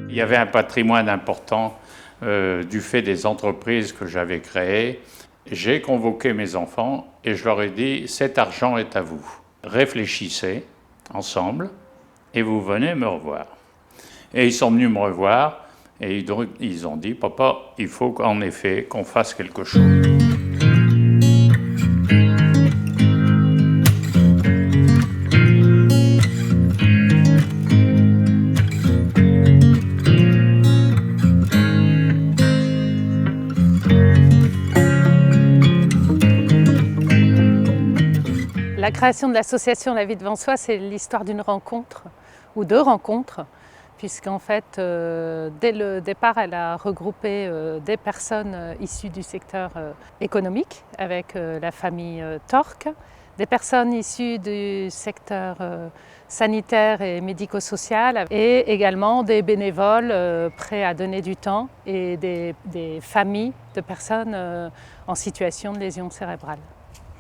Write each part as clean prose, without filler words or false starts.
Il y avait un patrimoine important du fait des entreprises que j'avais créées. J'ai convoqué mes enfants et je leur ai dit « cet argent est à vous. Réfléchissez ensemble et vous venez me revoir ». Et ils sont venus me revoir et ils ont dit « papa, il faut qu'en effet qu'on fasse quelque chose ». La création de l'association La Vie Devant Soi, c'est l'histoire d'une rencontre, ou de rencontres, puisqu'en fait, dès le départ, elle a regroupé des personnes issues du secteur économique, avec la famille Torque, des personnes issues du secteur sanitaire et médico-social, et également des bénévoles prêts à donner du temps, et des familles de personnes en situation de lésion cérébrale.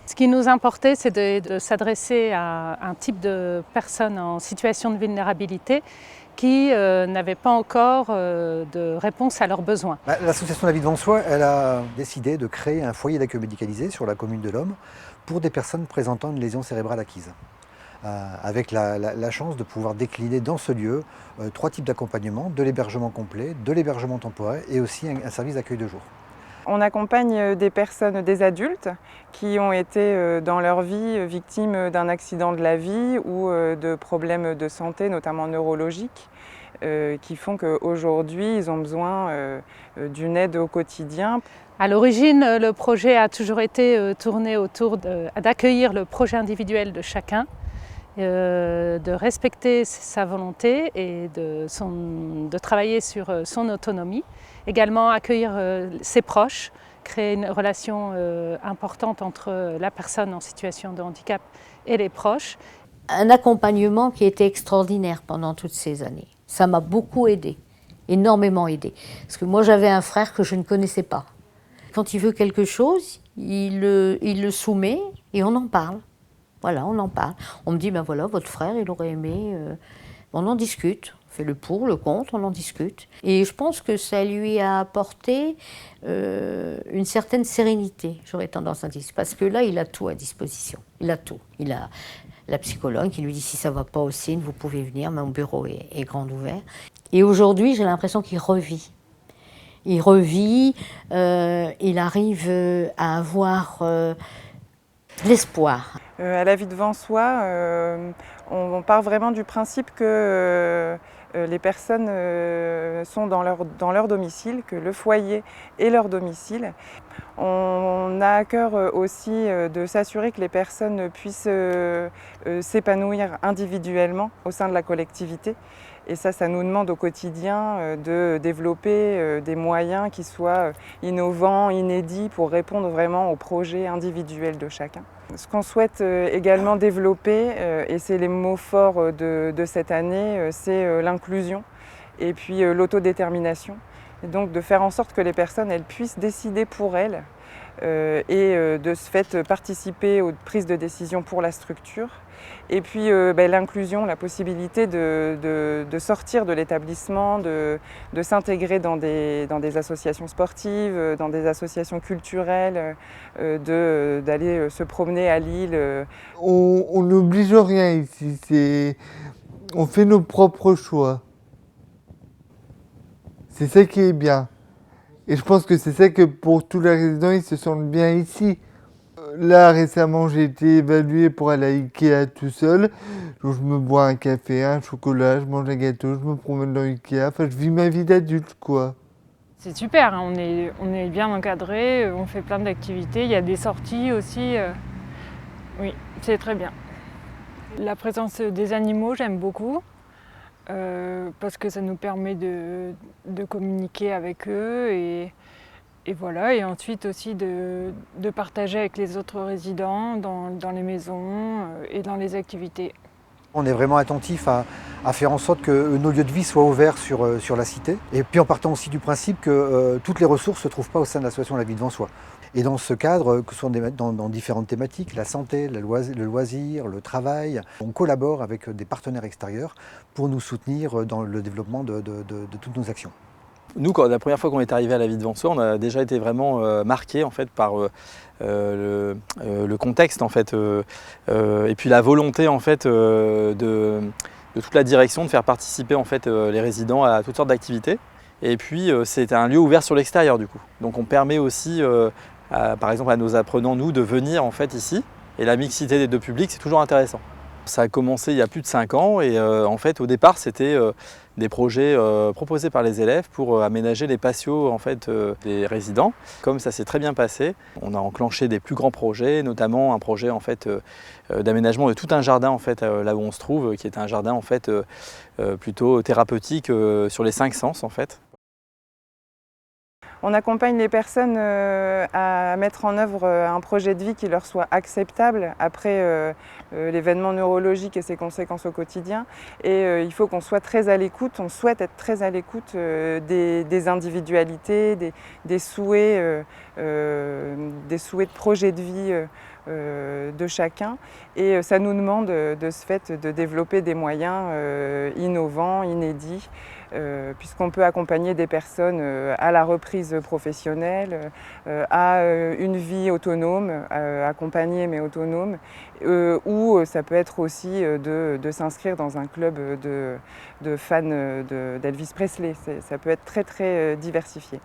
Ce qui nous importait, c'est de s'adresser à un type de personnes en situation de vulnérabilité qui n'avaient pas encore de réponse à leurs besoins. L'association La Vie Devant Soi, elle a décidé de créer un foyer d'accueil médicalisé sur la commune de l'Homme pour des personnes présentant une lésion cérébrale acquise. Avec la chance de pouvoir décliner dans ce lieu 3 types d'accompagnement, de l'hébergement complet, de l'hébergement temporaire et aussi un service d'accueil de jour. On accompagne des personnes, des adultes, qui ont été dans leur vie victimes d'un accident de la vie ou de problèmes de santé, notamment neurologiques, qui font qu'aujourd'hui, ils ont besoin d'une aide au quotidien. À l'origine, le projet a toujours été tourné autour d'accueillir le projet individuel de chacun, de respecter sa volonté et de travailler sur son autonomie. Également accueillir ses proches, créer une relation importante entre la personne en situation de handicap et les proches. Un accompagnement qui était extraordinaire pendant toutes ces années. Ça m'a beaucoup aidé, énormément aidé. Parce que moi j'avais un frère que je ne connaissais pas. Quand il veut quelque chose, il le soumet et on en parle. Voilà, on en parle. On me dit, ben voilà, votre frère, il aurait aimé... On en discute. On fait le pour, le contre, on en discute. Et je pense que ça lui a apporté une certaine sérénité, j'aurais tendance à dire. Parce que là, il a tout à disposition. Il a tout. Il a la psychologue qui lui dit si ça ne va pas aussi, vous pouvez venir, mon bureau est grand ouvert. Et aujourd'hui, j'ai l'impression qu'il revit. Il revit, il arrive à avoir de l'espoir. À La Vie Devant Soi, on part vraiment du principe que les personnes sont dans leur domicile, que le foyer est leur domicile. On a à cœur aussi de s'assurer que les personnes puissent s'épanouir individuellement au sein de la collectivité. Et ça nous demande au quotidien de développer des moyens qui soient innovants, inédits, pour répondre vraiment aux projets individuels de chacun. Ce qu'on souhaite également développer, et c'est les mots forts de cette année, c'est l'inclusion et puis l'autodétermination. Et donc de faire en sorte que les personnes elles puissent décider pour elles et de ce fait participer aux prises de décision pour la structure. Et puis l'inclusion, la possibilité de sortir de l'établissement, de s'intégrer dans des associations sportives, dans des associations culturelles, d'aller se promener à Lille. On n'oblige rien ici, on fait nos propres choix. C'est ça qui est bien. Et je pense que c'est ça que pour tous les résidents, ils se sentent bien ici. Là, récemment, j'ai été évalué pour aller à Ikea tout seul. Donc, je me bois un café, un chocolat, je mange un gâteau, je me promène dans Ikea. Enfin, je vis ma vie d'adulte, quoi. C'est super, hein. On est bien encadré, on fait plein d'activités. Il y a des sorties aussi. Oui, c'est très bien. La présence des animaux, j'aime beaucoup. Parce que ça nous permet de communiquer avec eux et voilà, et ensuite aussi de partager avec les autres résidents dans les maisons et dans les activités. On est vraiment attentif à faire en sorte que nos lieux de vie soient ouverts sur la cité. Et puis en partant aussi du principe que toutes les ressources ne se trouvent pas au sein de l'association La Vie Devant Soi. Et dans ce cadre, que ce soit dans différentes thématiques, la santé, le loisir, le travail, on collabore avec des partenaires extérieurs pour nous soutenir dans le développement de toutes nos actions. Nous, la première fois qu'on est arrivé à La Vie Devant Soi, on a déjà été vraiment marqué en fait, par le contexte en fait, et puis la volonté en fait, de toute la direction de faire participer en fait, les résidents à toutes sortes d'activités. Et puis c'est un lieu ouvert sur l'extérieur du coup. Donc on permet aussi par exemple à nos apprenants, nous, de venir en fait ici. Et la mixité des deux publics, c'est toujours intéressant. Ça a commencé il y a plus de 5 ans et en fait au départ c'était des projets proposés par les élèves pour aménager les patios en fait, des résidents. Comme ça s'est très bien passé, on a enclenché des plus grands projets, notamment un projet en fait, d'aménagement de tout un jardin en fait, là où on se trouve, qui est un jardin en fait, plutôt thérapeutique sur les 5 sens en fait. On accompagne les personnes à mettre en œuvre un projet de vie qui leur soit acceptable après l'événement neurologique et ses conséquences au quotidien. Et il faut qu'on soit très à l'écoute, on souhaite être très à l'écoute des individualités, des souhaits de projet de vie de chacun. Et ça nous demande de ce fait de développer des moyens innovants, inédits, puisqu'on peut accompagner des personnes à la reprise professionnelle, à une vie autonome, accompagnée mais autonome, ou ça peut être aussi de s'inscrire dans un club de fans d'Elvis Presley. Ça peut être très très diversifié.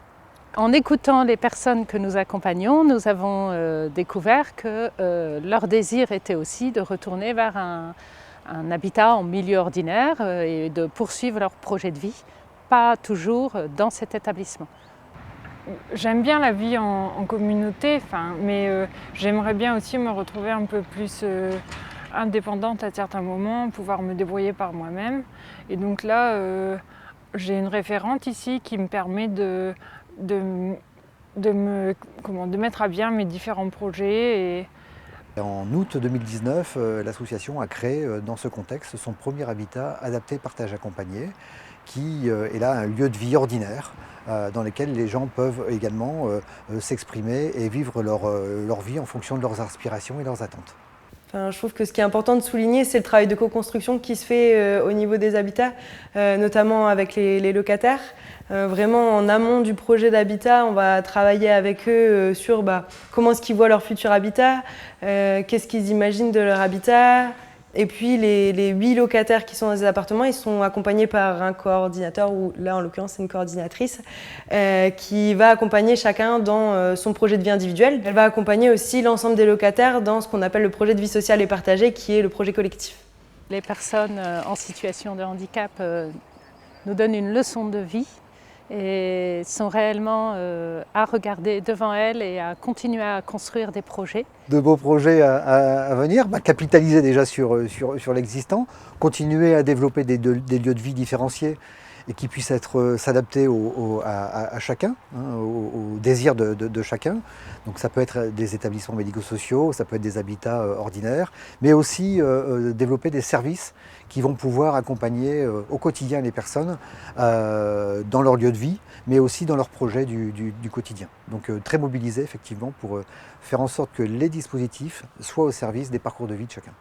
En écoutant les personnes que nous accompagnons, nous avons découvert que leur désir était aussi de retourner vers un habitat en milieu ordinaire et de poursuivre leur projet de vie, pas toujours dans cet établissement. J'aime bien la vie en communauté, mais j'aimerais bien aussi me retrouver un peu plus indépendante à certains moments, pouvoir me débrouiller par moi-même. Et donc là, j'ai une référente ici qui me permet de mettre à bien mes différents projets. En août 2019, l'association a créé dans ce contexte son premier habitat adapté partage accompagné, qui est là un lieu de vie ordinaire dans lequel les gens peuvent également s'exprimer et vivre leur vie en fonction de leurs aspirations et leurs attentes. Enfin, je trouve que ce qui est important de souligner, c'est le travail de co-construction qui se fait au niveau des habitats, notamment avec les locataires. Vraiment en amont du projet d'habitat, on va travailler avec eux sur comment est-ce qu'ils voient leur futur habitat, qu'est-ce qu'ils imaginent de leur habitat. Et puis les 8 locataires qui sont dans ces appartements, ils sont accompagnés par un coordinateur, ou là en l'occurrence c'est une coordinatrice, qui va accompagner chacun dans son projet de vie individuel. Elle va accompagner aussi l'ensemble des locataires dans ce qu'on appelle le projet de vie sociale et partagée, qui est le projet collectif. Les personnes en situation de handicap nous donnent une leçon de vie et sont réellement à regarder devant elles et à continuer à construire des projets. De beaux projets à venir, capitaliser déjà sur l'existant, continuer à développer des lieux de vie différenciés et qui puissent s'adapter à chacun, au désir de chacun. Donc ça peut être des établissements médico-sociaux, ça peut être des habitats ordinaires, mais aussi développer des services qui vont pouvoir accompagner au quotidien les personnes dans leur lieu de vie, mais aussi dans leurs projets du quotidien. Donc très mobilisés effectivement pour faire en sorte que les dispositifs soient au service des parcours de vie de chacun.